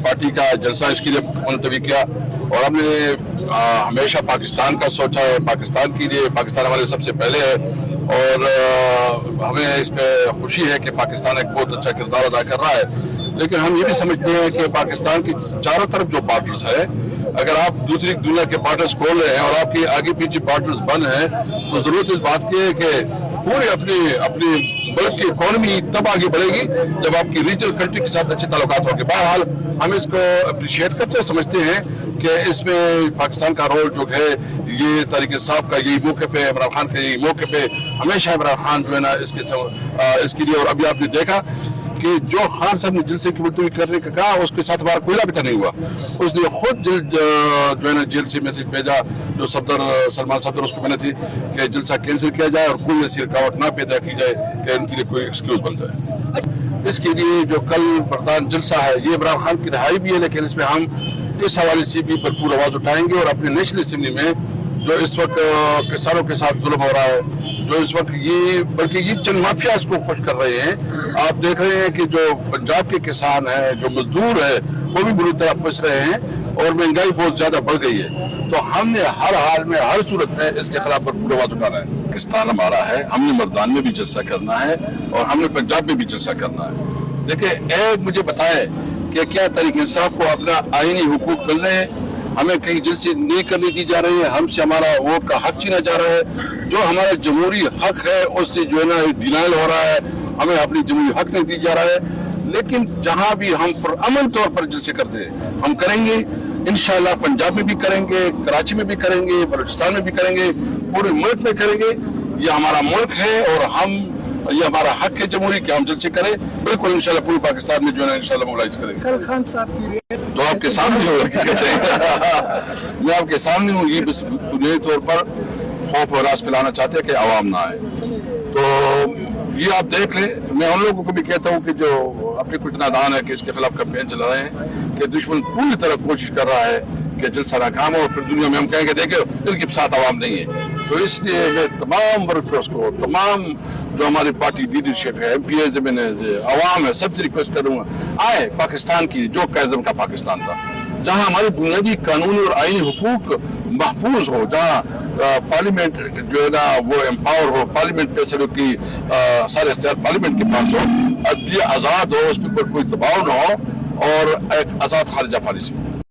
Party का जलसा इसके लिए मुलतवी किया और हमने हमेशा पाकिस्तान का सोचा है, पाकिस्तान के लिए, पाकिस्तान हमारे सबसे पहले है और हमें इस पे खुशी है कि पाकिस्तान एक बहुत अच्छा किरदार अदा कर रहा है। लेकिन हम ये भी समझते हैं कि पाकिस्तान की चारों तरफ जो बॉर्डर्स है, अगर आप दूसरी दुनिया के बॉर्डर्स खोल रहे हैं और आपके आगे पीछे बॉर्डर्स बंद हैं, तो जरूरत इस बात की है कि पूरी अपनी मुल्क की इकोनॉमी तब आगे बढ़ेगी जब आपकी रीजनल कंट्री के साथ अच्छे ताल्लुकात होंगे। बहरहाल हम इसको अप्रिशिएट करते हैं, समझते हैं कि इसमें पाकिस्तान का रोल जो है, ये तरीके साहब का यही मौक़िफ़ है, इमरान खान का यही मौक़िफ़ है, हमेशा इमरान खान जो है ना इसके लिए। और अभी आपने देखा कि जो खान साहब ने जलसे की मुलतवी करने का कहा, उसके साथ हमारा कोई रब्ता नहीं हुआ। उसने खुद जो है ना जेल से मैसेज भेजा, जो सलमान सफदर उसको मैंने थी कि जलसा कैंसिल किया जाए और कोई ऐसी रुकावट ना पैदा की जाए कि उनके लिए कोई एक्सक्यूज बन जाए। इसके लिए जो कल प्रधान जलसा है, ये इमरान खान की रिहाई भी है, लेकिन इसमें हम इस हवाले से भी भरपूर आवाज उठाएंगे और अपने नेशनल असेंबली में जो इस वक्त किसानों के साथ जुल्म हो रहा है, जो इस वक्त ये बल्कि ये चंद माफिया इसको खुश कर रहे हैं। आप देख रहे हैं कि जो पंजाब के किसान हैं, जो मजदूर है, वो भी बुरी तरह फंस रहे हैं और महंगाई बहुत ज्यादा बढ़ गई है। तो हमने हर हाल में, हर सूरत में इसके खिलाफ भरपूर आवाज उठाना है। पाकिस्तान हमारा है, हमने मर्दान में भी जलसा करना है और हमने पंजाब में भी जलसा करना है। देखिए, एक मुझे बताए कि क्या तरीके इंसाफ को अपना आईनी हुकूक मिल रहे हैं, हमें कहीं जलसे नहीं करने दी जा रही है, हमसे हमारा वोट का हक छीना जा रहा है, जो हमारा जमहूरी हक है उससे जो है ना डिनाइल हो रहा है, हमें अपनी जमहूरी हक नहीं दी जा रहा है। लेकिन जहां भी हम अमन तौर पर जलसे करते हैं, हम करेंगे इंशाअल्लाह। पंजाब में भी करेंगे, कराची में भी करेंगे, बलूचिस्तान में भी करेंगे, पूरे मुल्क में करेंगे। ये हमारा मुल्क है और ये हमारा हक है जमहूरी कि हम जलसे करें। बिल्कुल इंशाल्लाह पूरे पाकिस्तान में जो है ना इंशाल्लाह मोबिलाइज करेंगे। कल खान साहब की तो आपके सामने हो मैं आपके सामने हूँ। ये बस बुनियादी तौर पर खौफ और रास फैलाना चाहते हैं कि आवाम ना आए। तो ये आप देख लें। मैं उन लोगों को भी कहता हूँ कि जो अपने कुछ नादान है कि इसके खिलाफ कैंपेन चला रहे हैं कि दुश्मन पूरी तरह कोशिश कर रहा है कि जलसा नाकाम हो और फिर दुनिया में हम कहेंगे देखे इनके साथ आवाम नहीं है। तो इसलिए मैं तमाम वर्कर्स को, तमाम जो हमारी पार्टी लीडरशिप है, MPs, MNAs, अवाम है, सबसे रिक्वेस्ट करूंगा, आए पाकिस्तान की जो कायदम का पाकिस्तान था, जहां हमारे बुनियादी कानूनी और आईनी हुकूक महफूज हो, जहां पार्लियामेंट जो है ना वो एम्पावर हो, पार्लियामेंट फैसलों की सारे इख्तियार पार्लियामेंट के पास हो, अदलिया आज़ाद हो, उस पर कोई दबाव न हो और एक आज़ाद खारिजा पॉलिसी हो।